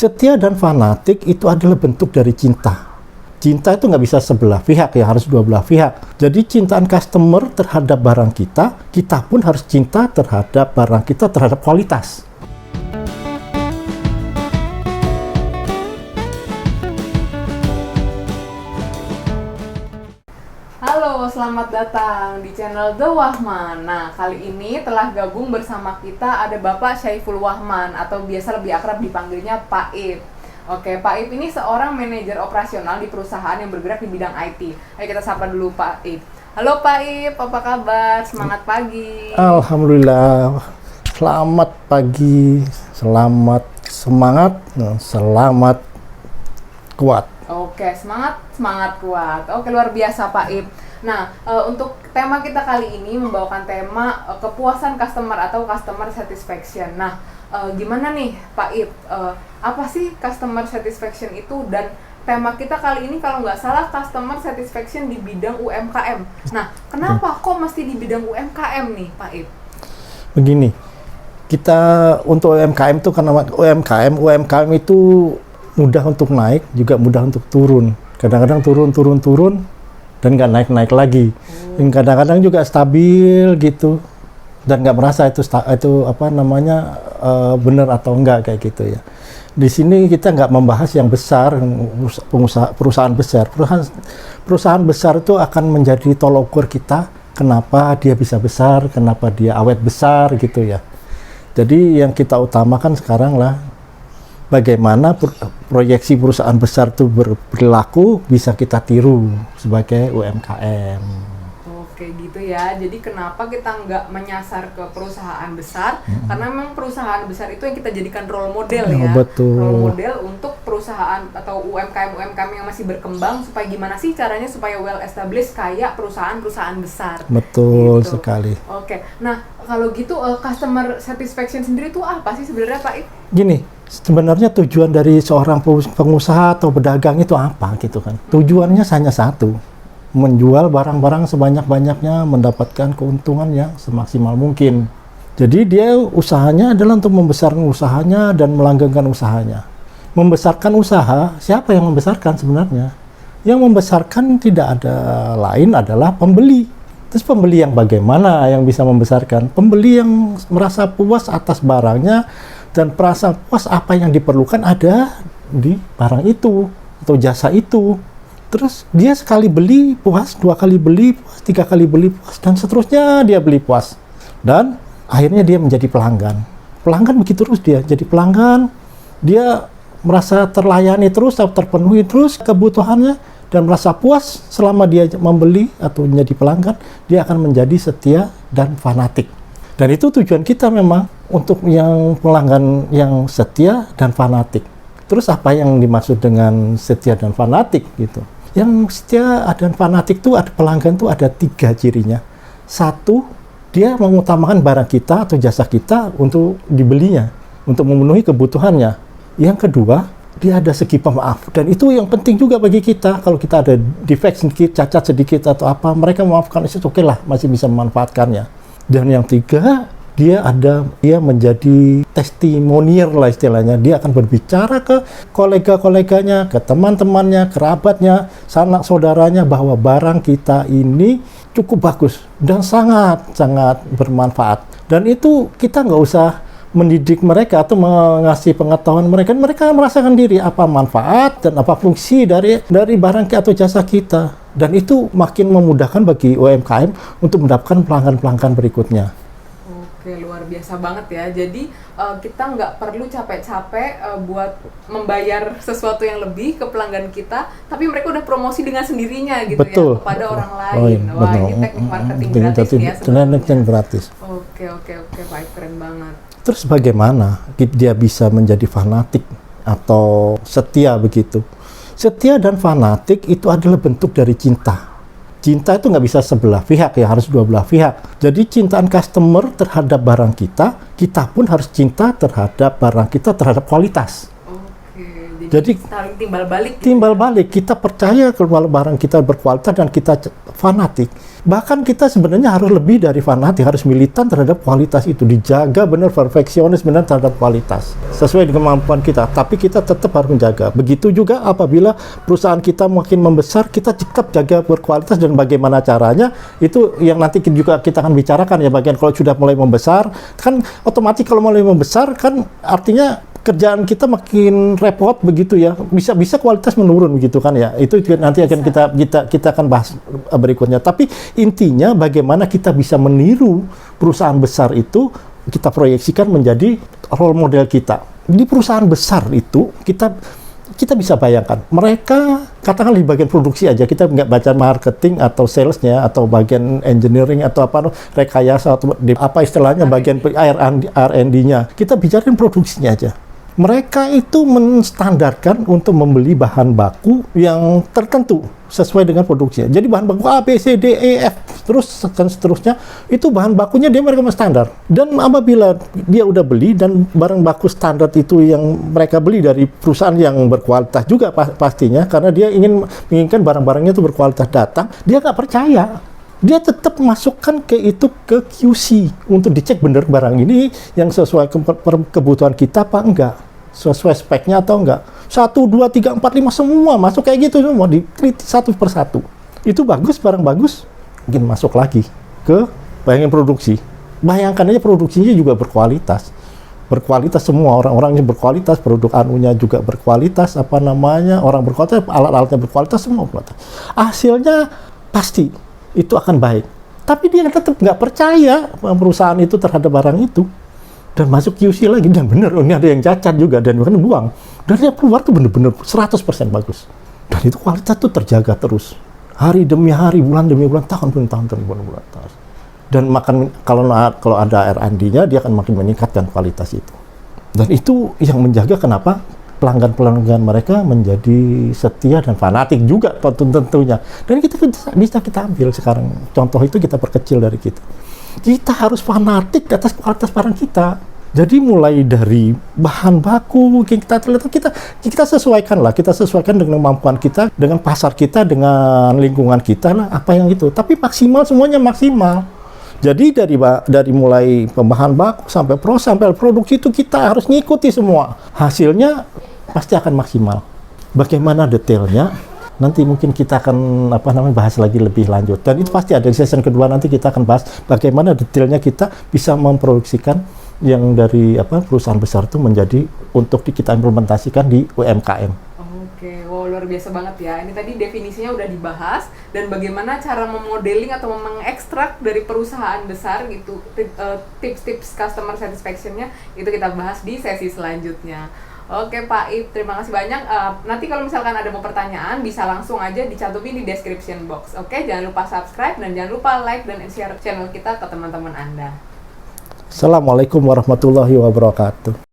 Setia dan fanatik itu adalah bentuk dari cinta. Cinta itu nggak bisa sebelah pihak ya, harus dua belah pihak. Jadi cintaan customer terhadap barang kita pun harus cinta terhadap barang kita, terhadap kualitas. Halo, selamat datang di channel The Wahman. Nah, kali ini telah gabung bersama kita ada Bapak Syaiful Wahman atau biasa lebih akrab dipanggilnya Pak Ip. Oke, Pak Ip ini seorang manajer operasional di perusahaan yang bergerak di bidang IT. Ayo kita sapa dulu Pak Ip. Halo Pak Ip, apa kabar? Semangat pagi. Alhamdulillah, selamat pagi, selamat semangat, selamat kuat. Oke, semangat kuat. Oke, luar biasa Pak Ip. Nah, untuk tema kita kali ini membawakan tema kepuasan customer atau customer satisfaction. Nah, gimana nih Pak Ip? Apa sih customer satisfaction itu? Dan tema kita kali ini kalau nggak salah customer satisfaction di bidang UMKM. Nah, kenapa kok mesti di bidang UMKM nih Pak Ip? Begini, kita untuk UMKM itu karena UMKM itu mudah untuk naik, juga mudah untuk turun. Kadang-kadang turun, dan nggak naik lagi. Yang kadang-kadang juga stabil gitu, dan nggak merasa itu apa namanya benar atau enggak kayak gitu ya. Di sini kita nggak membahas yang besar, perusahaan besar. Perusahaan besar itu akan menjadi tolok ukur kita. Kenapa dia bisa besar? Kenapa dia awet besar gitu ya. Jadi yang kita utamakan sekarang lah, bagaimana proyeksi perusahaan besar itu berlaku bisa kita tiru sebagai UMKM. Oke gitu ya, jadi kenapa kita nggak menyasar ke perusahaan besar? Karena memang perusahaan besar itu yang kita jadikan role model ya. Betul. Role model untuk perusahaan atau UMKM yang masih berkembang, supaya gimana sih caranya supaya well established kayak perusahaan-perusahaan besar. Betul gitu. Sekali. Oke, nah kalau gitu customer satisfaction sendiri itu apa sih sebenarnya Pak Ip? Gini, sebenarnya tujuan dari seorang pengusaha atau pedagang itu apa gitu kan? Tujuannya hanya satu, menjual barang-barang sebanyak-banyaknya, mendapatkan keuntungan yang semaksimal mungkin. Jadi dia usahanya adalah untuk membesarkan usahanya dan melanggengkan usahanya. Membesarkan usaha, siapa yang membesarkan sebenarnya? Yang membesarkan tidak ada lain adalah pembeli. Terus pembeli yang bagaimana yang bisa membesarkan? Pembeli yang merasa puas atas barangnya dan merasa puas apa yang diperlukan ada di barang itu atau jasa itu. Terus dia sekali beli puas, dua kali beli puas, tiga kali beli puas, dan seterusnya dia beli puas. Dan akhirnya dia menjadi pelanggan. Pelanggan begitu terus dia jadi pelanggan, dia merasa terlayani terus, terpenuhi terus kebutuhannya, dan merasa puas selama dia membeli atau menjadi pelanggan, dia akan menjadi setia dan fanatik. Dan itu tujuan kita memang untuk yang pelanggan yang setia dan fanatik. Terus apa yang dimaksud dengan setia dan fanatik gitu? Yang setia dan fanatik itu ada pelanggan itu ada 3 cirinya. Satu, dia mengutamakan barang kita atau jasa kita untuk dibelinya, untuk memenuhi kebutuhannya. Yang kedua, dia ada segi pemaaf, dan itu yang penting juga bagi kita. Kalau kita ada defect sedikit, cacat sedikit atau apa, mereka memaafkan, itu oke lah, masih bisa memanfaatkannya. Dan yang tiga, dia menjadi testimonial lah istilahnya. Dia akan berbicara ke kolega-koleganya, ke teman-temannya, kerabatnya, sanak saudaranya bahwa barang kita ini cukup bagus dan sangat bermanfaat. Dan itu kita nggak usah mendidik mereka atau mengasih pengetahuan mereka merasakan diri apa manfaat dan apa fungsi dari barang atau jasa kita, dan itu makin memudahkan bagi UMKM untuk mendapatkan pelanggan-pelanggan berikutnya. Oke, luar biasa banget ya. Jadi kita nggak perlu capek-capek buat membayar sesuatu yang lebih ke pelanggan kita, tapi mereka udah promosi dengan sendirinya gitu. Betul. Ya kepada orang lain. Wah, ini teknik marketing gratis ya sebenarnya. Teknik gratis. Oke, baik, keren banget. Terus bagaimana dia bisa menjadi fanatik atau setia begitu? Setia dan fanatik itu adalah bentuk dari cinta. Cinta itu nggak bisa sebelah pihak ya, harus dua belah pihak. Jadi cintaan customer terhadap barang kita pun harus cinta terhadap barang kita, terhadap kualitas. Oke, jadi saling timbal balik. Timbal balik, kita percaya kalau barang kita berkualitas dan kita fanatik. Bahkan kita sebenarnya harus lebih dari fanatik, harus militan terhadap kualitas itu, dijaga benar, perfeksionis benar terhadap kualitas sesuai dengan kemampuan kita, tapi kita tetap harus menjaga. Begitu juga apabila perusahaan kita makin membesar, kita tetap jaga berkualitas, dan bagaimana caranya itu yang nanti juga kita akan bicarakan ya, bagian kalau sudah mulai membesar kan otomatis kalau mulai membesar kan artinya kerjaan kita makin repot begitu ya, bisa kualitas menurun begitu kan ya, itu nanti akan kita akan bahas berikutnya. Tapi intinya bagaimana kita bisa meniru perusahaan besar itu, kita proyeksikan menjadi role model kita di perusahaan besar itu. Kita bisa bayangkan mereka katakan di bagian produksi aja, kita nggak baca marketing atau salesnya atau bagian engineering atau apa rekayasa atau apa istilahnya bagian R&D-nya, kita bicarain produksinya aja. Mereka itu menstandarkan untuk membeli bahan baku yang tertentu sesuai dengan produksinya. Jadi bahan baku A, B, C, D, E, F, terus dan seterusnya, itu bahan bakunya mereka standar. Dan apabila dia udah beli dan barang baku standar itu yang mereka beli dari perusahaan yang berkualitas juga pastinya, karena dia menginginkan barang-barangnya itu berkualitas, datang, dia nggak percaya. Dia tetap masukkan ke QC untuk dicek benar barang ini yang sesuai kebutuhan kita apa enggak, sesuai speknya atau enggak. 1, 2, 3, 4, 5 semua masuk kayak gitu semua, diteliti satu persatu. Itu bagus, barang bagus, mungkin masuk lagi ke bagian produksi. Bayangkan aja produksinya juga berkualitas semua, orang-orangnya berkualitas, produk anunya juga berkualitas, orang berkualitas, alat-alatnya berkualitas, semua berkualitas. Hasilnya pasti itu akan baik. Tapi dia tetap nggak percaya perusahaan itu terhadap barang itu. Dan masuk QC lagi, dan benar, ini ada yang cacat juga, dan bahkan buang. Dan dia keluar tuh benar-benar 100% bagus. Dan itu kualitas tuh terjaga terus. Hari demi hari, bulan demi bulan, tahun demi tahun, bulan. Dan kalau ada R&D-nya, dia akan makin meningkatkan kualitas itu. Dan itu yang menjaga kenapa pelanggan-pelanggan mereka menjadi setia dan fanatik juga tentunya. Dan bisa kita ambil sekarang contoh itu, kita perkecil dari kita. Kita harus fanatik atas kualitas barang kita. Jadi mulai dari bahan baku kita sesuaikan dengan kemampuan kita, dengan pasar kita, dengan lingkungan kita lah, apa yang itu. Tapi semuanya maksimal. Jadi dari mulai pembahan baku sampai produksi itu kita harus ngikuti semua. Hasilnya pasti akan maksimal. Bagaimana detailnya? Nanti mungkin kita akan bahas lagi lebih lanjut. Dan itu pasti ada di season kedua, nanti kita akan bahas bagaimana detailnya kita bisa memproduksikan yang dari perusahaan besar itu menjadi untuk kita implementasikan di UMKM. Oke, wow, luar biasa banget ya. Ini tadi definisinya udah dibahas, dan bagaimana cara memodeling atau mengekstrak dari perusahaan besar gitu, tips-tips customer satisfaction-nya itu kita bahas di sesi selanjutnya. Oke Pak Ip, terima kasih banyak. Nanti kalau misalkan ada mau pertanyaan, bisa langsung aja dicantumin di description box. Oke, jangan lupa subscribe dan jangan lupa like dan share channel kita ke teman-teman Anda. Assalamualaikum warahmatullahi wabarakatuh.